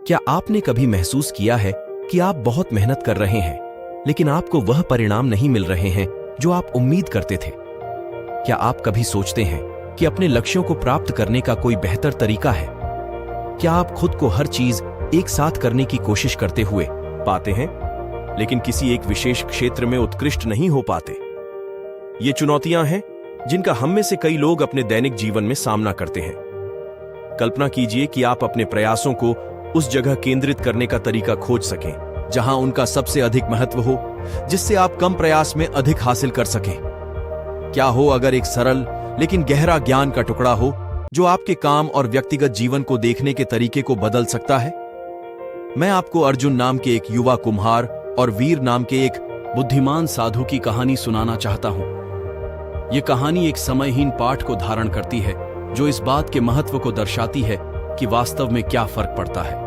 क्या आपने कभी महसूस किया है कि आप बहुत मेहनत कर रहे हैं, लेकिन आपको वह परिणाम नहीं मिल रहे हैं जो आप उम्मीद करते थे? क्या आप कभी सोचते हैं कि अपने लक्ष्यों को प्राप्त करने का कोई बेहतर तरीका है? क्या आप खुद को हर चीज एक साथ करने की कोशिश करते हुए पाते हैं, लेकिन किसी एक विशेष क्षेत्र में उत्कृष्ट नहीं हो पाते? ये चुनौतियां हैं जिनका हम में से कई लोग अपने दैनिक जीवन में सामना करते हैं। कल्पना कीजिए कि आप अपने प्रयासों को उस जगह केंद्रित करने का तरीका खोज सकें जहां उनका सबसे अधिक महत्व हो, जिससे आप कम प्रयास में अधिक हासिल कर सकें। क्या हो अगर एक सरल लेकिन गहरा ज्ञान का टुकड़ा हो जो आपके काम और व्यक्तिगत जीवन को देखने के तरीके को बदल सकता है? मैं आपको अर्जुन नाम के एक युवा कुम्हार और वीर नाम के एक बुद्धिमान साधु की कहानी सुनाना चाहता हूं। यह कहानी एक समयहीन पाठ को धारण करती है जो इस बात के महत्व को दर्शाती है कि वास्तव में क्या फर्क पड़ता है।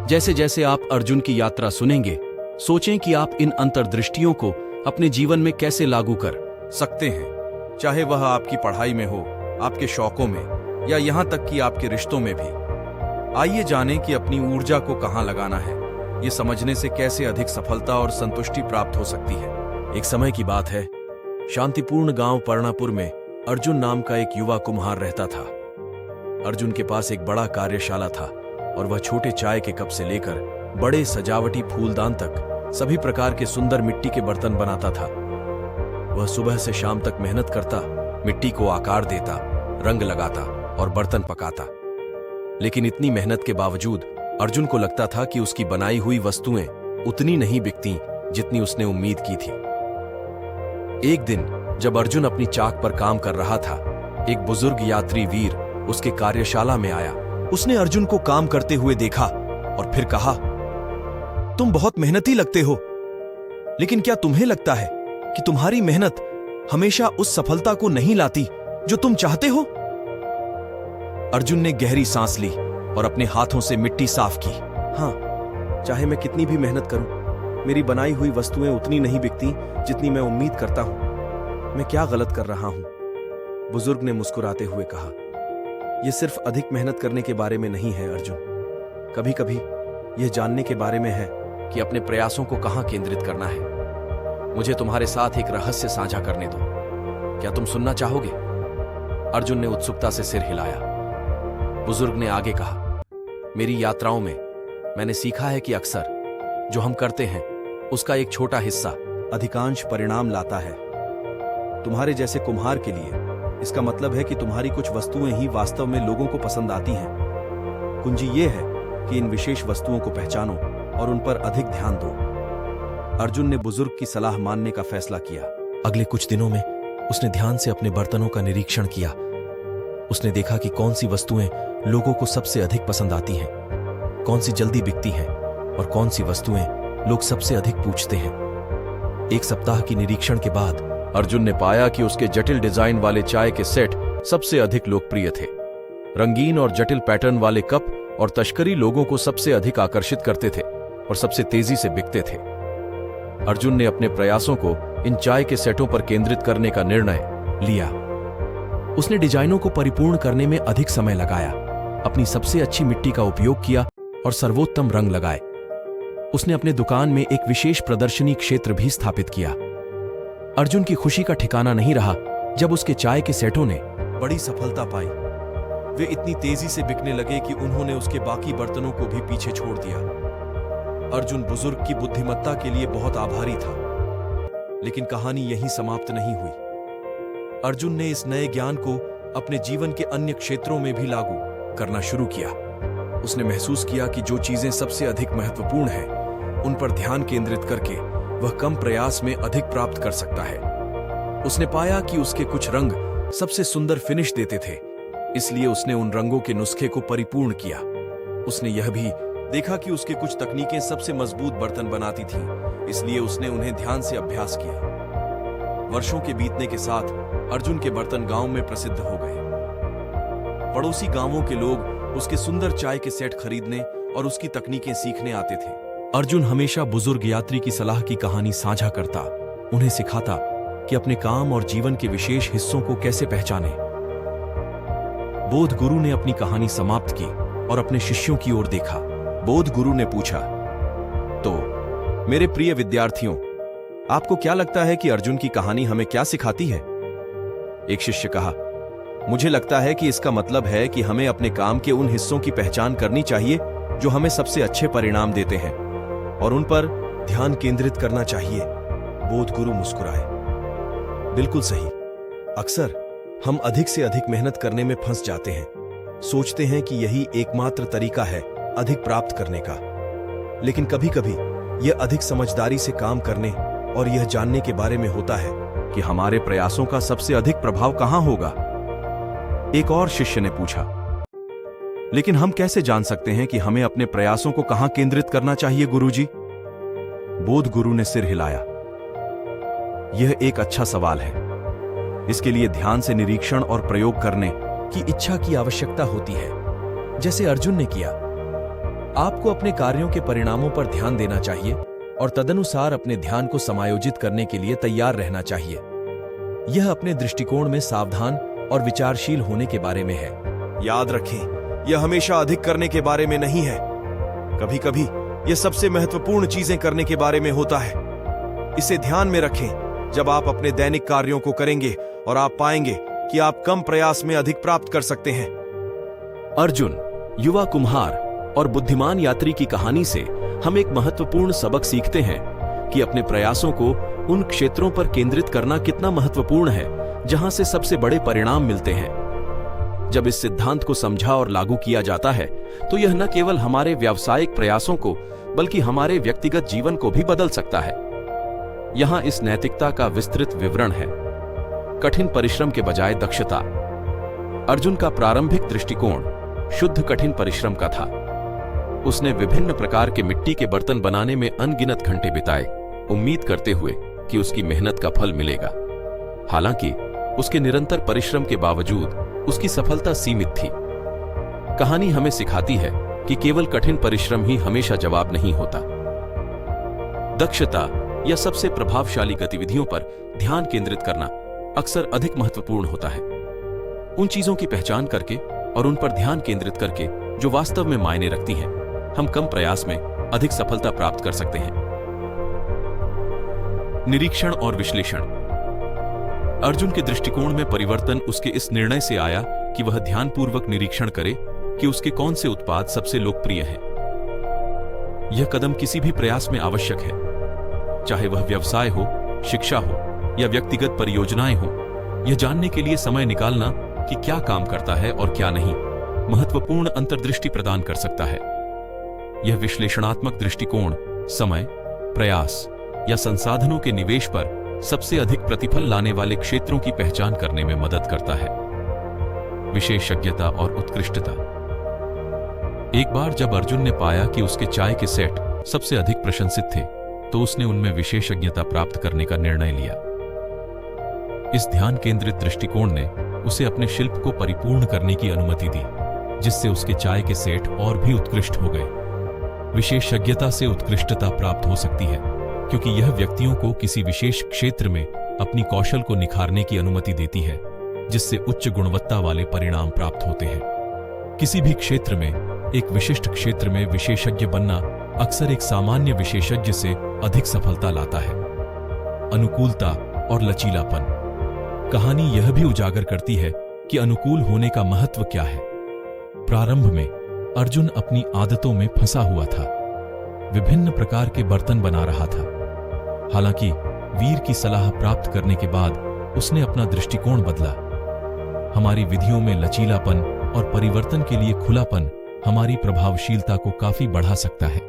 जैसे जैसे आप अर्जुन की यात्रा सुनेंगे, सोचें कि आप इन अंतर्दृष्टियों को अपने जीवन में कैसे लागू कर सकते हैं, चाहे वह आपकी पढ़ाई में हो, आपके शौकों में, या यहां तक कि आपके रिश्तों में भी। आइए जानें कि अपनी ऊर्जा को कहां लगाना है। यह समझने से कैसे अधिक सफलता और संतुष्टि प्राप्त हो सकती है। एक समय की बात है, शांतिपूर्ण गांव पर्णापुर में अर्जुन नाम का एक युवा कुम्हार रहता था। अर्जुन के पास एक बड़ा कार्यशाला था और वह छोटे चाय के कप से लेकर बड़े सजावटी फूलदान तक सभी प्रकार के सुंदर मिट्टी के बर्तन बनाता था। वह सुबह से शाम तक मेहनत करता, मिट्टी को आकार देता, रंग लगाता और बर्तन पकाता। लेकिन इतनी मेहनत के बावजूद अर्जुन को लगता था कि उसकी बनाई हुई वस्तुएं उतनी नहीं बिकती जितनी उसने उम्मीद की थी। एक दिन जब अर्जुन अपनी चाक पर काम कर रहा था, एक बुजुर्ग यात्री वीर उसके कार्यशाला में आया। उसने अर्जुन को काम करते हुए देखा और फिर कहा, तुम बहुत मेहनती लगते हो, लेकिन क्या तुम्हें लगता है कि तुम्हारी मेहनत हमेशा उस सफलता को नहीं लाती जो तुम चाहते हो? अर्जुन ने गहरी सांस ली और अपने हाथों से मिट्टी साफ की। हाँ, चाहे मैं कितनी भी मेहनत करूं, मेरी बनाई हुई वस्तुएं उतनी नहीं बिकती जितनी मैं उम्मीद करता हूं। मैं क्या गलत कर रहा हूं? बुजुर्ग ने मुस्कुराते हुए कहा, यह सिर्फ अधिक मेहनत करने के बारे में नहीं है अर्जुन। कभी कभी यह जानने के बारे में है कि अपने प्रयासों को कहां केंद्रित करना है। मुझे तुम्हारे साथ एक रहस्य साझा करने दो। क्या तुम सुनना चाहोगे? अर्जुन ने उत्सुकता से सिर हिलाया। बुजुर्ग ने आगे कहा, मेरी यात्राओं में मैंने सीखा है कि अक्सर जो हम करते हैं उसका एक छोटा हिस्सा अधिकांश परिणाम लाता है। तुम्हारे जैसे कुम्हार के लिए इसका मतलब है कि तुम्हारी कुछ वस्तुएं ही वास्तव में लोगों को पसंद आती हैं। कुंजी ये है कि इन विशेष वस्तुओं को पहचानो और उन पर अधिक ध्यान दो। अर्जुन ने बुजुर्ग की सलाह मानने का फैसला किया। अगले कुछ दिनों में उसने ध्यान से अपने बर्तनों का निरीक्षण किया। उसने देखा कि कौन सी वस्तुएं लोगों को सबसे अधिक पसंद आती हैं, कौन सी जल्दी बिकती हैं और कौन सी वस्तुएं लोग सबसे अधिक पूछते हैं। एक सप्ताह की निरीक्षण के बाद अर्जुन ने पाया कि उसके जटिल डिजाइन वाले चाय के सेट सबसे अधिक लोकप्रिय थे। रंगीन और जटिल पैटर्न वाले कप और तश्करी लोगों को सबसे अधिक आकर्षित करते थे और सबसे तेजी से बिकते थे। अर्जुन ने अपने प्रयासों को इन चाय के सेटों पर केंद्रित करने का निर्णय लिया। उसने डिजाइनों को परिपूर्ण करने में अधिक समय लगाया, अपनी सबसे अच्छी मिट्टी का उपयोग किया और सर्वोत्तम रंग लगाए। उसने अपने दुकान में एक विशेष प्रदर्शनी क्षेत्र भी स्थापित किया। अर्जुन की खुशी का ठिकाना नहीं रहा जब उसके चाय के सेटों ने बड़ी सफलता पाई। वे इतनी तेजी से बिकने लगे कि उन्होंने उसके बाकी बर्तनों को भी पीछे छोड़ दिया। अर्जुन बुजुर्ग की बुद्धिमत्ता के लिए बहुत आभारी था। लेकिन कहानी यहीं समाप्त नहीं हुई। अर्जुन ने इस नए ज्ञान को अपने जीवन के अन्य क्षेत्रों में भी लागू करना शुरू किया। उसने महसूस किया कि जो चीजें सबसे अधिक महत्वपूर्ण हैं, उन पर ध्यान केंद्रित करके वह कम प्रयास में अधिक प्राप्त कर सकता है। उसने पाया कि उसके कुछ रंग सबसे सुंदर फिनिश देते थे, इसलिए उसने उन रंगों के नुस्खे को परिपूर्ण किया। उसने यह भी देखा कि उसके कुछ तकनीकें सबसे मजबूत बर्तन बनाती थीं, इसलिए उसने उन्हें ध्यान से अभ्यास किया। वर्षों के बीतने के साथ अर्जुन के बर्तन गांव में प्रसिद्ध हो गए। पड़ोसी गांवों के लोग उसके सुंदर चाय के सेट खरीदने और उसकी तकनीकें सीखने आते थे। अर्जुन हमेशा बुजुर्ग यात्री की सलाह की कहानी साझा करता, उन्हें सिखाता कि अपने काम और जीवन के विशेष हिस्सों को कैसे पहचानें। बोध गुरु ने अपनी कहानी समाप्त की और अपने शिष्यों की ओर देखा। बोध गुरु ने पूछा, तो मेरे प्रिय विद्यार्थियों, आपको क्या लगता है कि अर्जुन की कहानी हमें क्या सिखाती है? एक शिष्य कहा, मुझे लगता है कि इसका मतलब है कि हमें अपने काम के उन हिस्सों की पहचान करनी चाहिए जो हमें सबसे अच्छे परिणाम देते हैं और उन पर ध्यान केंद्रित करना चाहिए। बोध गुरु मुस्कुराए। बिल्कुल सही। अक्सर हम अधिक से अधिक मेहनत करने में फंस जाते हैं, सोचते हैं कि यही एकमात्र तरीका है अधिक प्राप्त करने का। लेकिन कभी कभी यह अधिक समझदारी से काम करने और यह जानने के बारे में होता है कि हमारे प्रयासों का सबसे अधिक प्रभाव कहां होगा। एक और शिष्य ने पूछा, लेकिन हम कैसे जान सकते हैं कि हमें अपने प्रयासों को कहां केंद्रित करना चाहिए गुरुजी? बोध गुरु ने सिर हिलाया। यह एक अच्छा सवाल है। इसके लिए ध्यान से निरीक्षण और प्रयोग करने की इच्छा की आवश्यकता होती है, जैसे अर्जुन ने किया। आपको अपने कार्यों के परिणामों पर ध्यान देना चाहिए और तदनुसार अपने ध्यान को समायोजित करने के लिए तैयार रहना चाहिए। यह अपने दृष्टिकोण में सावधान और विचारशील होने के बारे में है। याद रखें, यह हमेशा अधिक करने के बारे में नहीं है। कभी कभी यह सबसे महत्वपूर्ण चीजें करने के बारे में होता है। इसे ध्यान में रखें जब आप अपने दैनिक कार्यों को करेंगे और आप पाएंगे कि आप कम प्रयास में अधिक प्राप्त कर सकते हैं। अर्जुन, युवा कुम्हार और बुद्धिमान यात्री की कहानी से हम एक महत्वपूर्ण सबक सीखते हैं कि अपने प्रयासों को उन क्षेत्रों पर केंद्रित करना कितना महत्वपूर्ण है जहां से सबसे बड़े परिणाम मिलते हैं। जब इस सिद्धांत को समझा और लागू किया जाता है तो यह न केवल हमारे व्यावसायिक प्रयासों को बल्कि हमारे व्यक्तिगत जीवन को भी बदल सकता है। यहां इस नैतिकता का विस्तृत विवरण है। कठिन परिश्रम के बजाय दक्षता। अर्जुन का प्रारंभिक दृष्टिकोण शुद्ध कठिन परिश्रम का था। उसने विभिन्न प्रकार के मिट्टी के बर्तन बनाने में अनगिनत घंटे बिताए, उम्मीद करते हुए कि उसकी मेहनत का फल मिलेगा। हालांकि उसके निरंतर परिश्रम के बावजूद उसकी सफलता सीमित थी। कहानी हमें सिखाती है कि केवल कठिन परिश्रम ही हमेशा जवाब नहीं होता। दक्षता या सबसे प्रभावशाली गतिविधियों पर ध्यान केंद्रित करना अक्सर अधिक महत्वपूर्ण होता है। उन चीजों की पहचान करके और उन पर ध्यान केंद्रित करके जो वास्तव में मायने रखती हैं, हम कम प्रयास में अधिक सफलता प्राप्त कर सकते हैं। निरीक्षण और विश्लेषण। अर्जुन के दृष्टिकोण में परिवर्तन उसके इस निर्णय से आया कि वह ध्यानपूर्वक निरीक्षण करे कि उसके कौन से उत्पाद सबसे लोकप्रिय हैं। यह कदम किसी भी प्रयास में आवश्यक है, चाहे वह व्यवसाय हो, शिक्षा हो या व्यक्तिगत परियोजनाएं हो। यह जानने के लिए समय निकालना कि क्या काम करता है और क्या नहीं, महत्वपूर्ण अंतर्दृष्टि प्रदान कर सकता है। यह विश्लेषणात्मक दृष्टिकोण समय, प्रयास या संसाधनों के निवेश पर सबसे अधिक प्रतिफल लाने वाले क्षेत्रों की पहचान करने में मदद करता है। विशेषज्ञता और उत्कृष्टता। एक बार जब अर्जुन ने पाया कि उसके चाय के सेट सबसे अधिक प्रशंसित थे, तो उसने उनमें विशेषज्ञता प्राप्त करने का निर्णय लिया। इस ध्यान केंद्रित दृष्टिकोण ने उसे अपने शिल्प को परिपूर्ण करने की अनुमति दी, जिससे उसके चाय के सेट और भी उत्कृष्ट हो गए। विशेषज्ञता से उत्कृष्टता प्राप्त हो सकती है क्योंकि यह व्यक्तियों को किसी विशेष क्षेत्र में अपनी कौशल को निखारने की अनुमति देती है, जिससे उच्च गुणवत्ता वाले परिणाम प्राप्त होते हैं। किसी भी क्षेत्र में एक विशिष्ट क्षेत्र में विशेषज्ञ बनना अक्सर एक सामान्य विशेषज्ञ से अधिक सफलता लाता है। अनुकूलता और लचीलापन। कहानी यह भी उजागर करती है कि अनुकूल होने का महत्व क्या है। प्रारंभ में अर्जुन अपनी आदतों में फंसा हुआ था, विभिन्न प्रकार के बर्तन बना रहा था। हालांकि वीर की सलाह प्राप्त करने के बाद उसने अपना दृष्टिकोण बदला। हमारी विधियों में लचीलापन और परिवर्तन के लिए खुलापन हमारी प्रभावशीलता को काफी बढ़ा सकता है।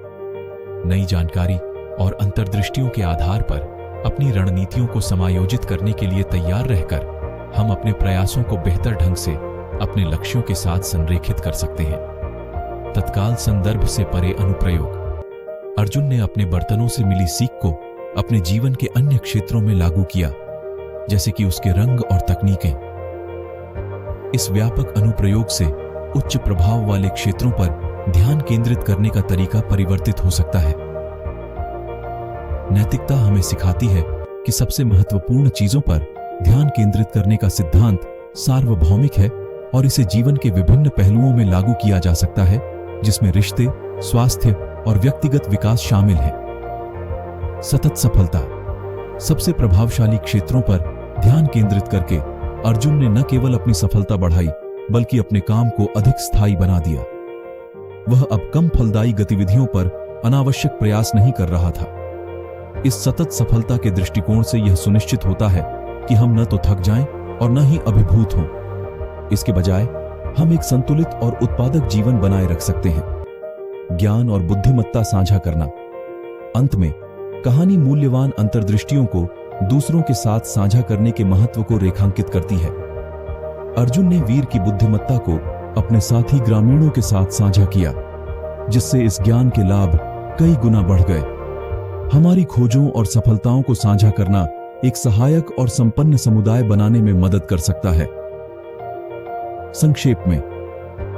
नई जानकारी और अंतर्दृष्टियों के आधार पर अपनी रणनीतियों को समायोजित करने के लिए तैयार रहकर हम अपने प्रयासों को बेहतर ढंग से अपने लक्ष्यों के साथ संरेखित कर सकते हैं। तत्काल संदर्भ से परे अनुप्रयोग। अर्जुन ने अपने बर्तनों से मिली सीख को अपने जीवन के अन्य क्षेत्रों में लागू किया, जैसे कि उसके रंग और तकनीकें। इस व्यापक अनुप्रयोग से उच्च प्रभाव वाले क्षेत्रों पर ध्यान केंद्रित करने का तरीका परिवर्तित हो सकता है। नैतिकता हमें सिखाती है कि सबसे महत्वपूर्ण चीजों पर ध्यान केंद्रित करने का सिद्धांत सार्वभौमिक है और इसे जीवन के विभिन्न पहलुओं में लागू किया जा सकता है, जिसमें रिश्ते, स्वास्थ्य और व्यक्तिगत विकास शामिल है। सतत सफलता। सबसे प्रभावशाली क्षेत्रों पर ध्यान केंद्रित करके अर्जुन ने न केवल अपनी सफलता बढ़ाई बल्कि अपने काम को अधिक स्थायी बना दिया। वह अब कम फलदायी गतिविधियों पर अनावश्यक प्रयास नहीं कर रहा था। इस सतत सफलता के दृष्टिकोण से यह सुनिश्चित होता है कि हम न तो थक जाएं और न ही अभिभूत हों। इसके बजाय हम एक संतुलित और उत्पादक जीवन बनाए रख सकते हैं। ज्ञान और बुद्धिमत्ता साझा करना। अंत में कहानी मूल्यवान अंतर्दृष्टियों को दूसरों के साथ साझा करने के महत्व को रेखांकित करती है। अर्जुन ने वीर की बुद्धिमत्ता को अपने साथी ग्रामीणों के साथ साझा किया, जिससे इस ज्ञान के लाभ कई गुना बढ़ गए। हमारी खोजों और सफलताओं को साझा करना एक सहायक और संपन्न समुदाय बनाने में मदद कर सकता है। संक्षेप में,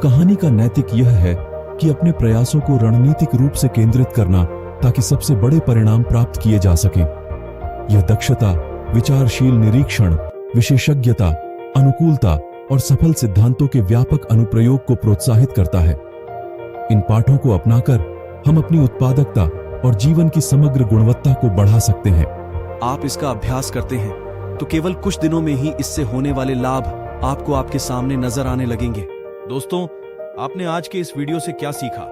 कहानी का नैतिक यह है कि अपने प्रयासों को रणनीतिक रूप से केंद्रित करना ताकि सबसे बड़े परिणाम प्राप्त किए जा सकें। यह दक्षता, विचारशील निरीक्षण, विशेषज्ञता, अनुकूलता और सफल सिद्धांतों के व्यापक अनुप्रयोग को प्रोत्साहित करता है। इन पाठों को अपनाकर हम अपनी उत्पादकता और जीवन की समग्र गुणवत्ता को बढ़ा सकते हैं। आप इसका अभ्यास करते हैं तो केवल कुछ दिनों में ही इससे होने वाले लाभ आपको आपके सामने नजर आने लगेंगे। दोस्तों, आपने आज के इस वीडियो से क्या सीखा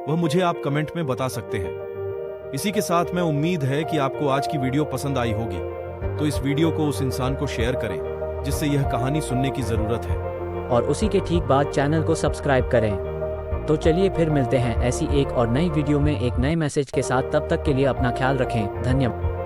वह मुझे आप कमेंट में बता सकते हैं। इसी के साथ मैं उम्मीद है कि आपको आज की वीडियो पसंद आई होगी, तो इस वीडियो को उस इंसान को शेयर करें जिससे यह कहानी सुनने की जरूरत है, और उसी के ठीक बाद चैनल को सब्सक्राइब करें। तो चलिए फिर मिलते हैं ऐसी एक और नई वीडियो में एक नए मैसेज के साथ। तब तक के लिए अपना ख्याल रखें। धन्यवाद।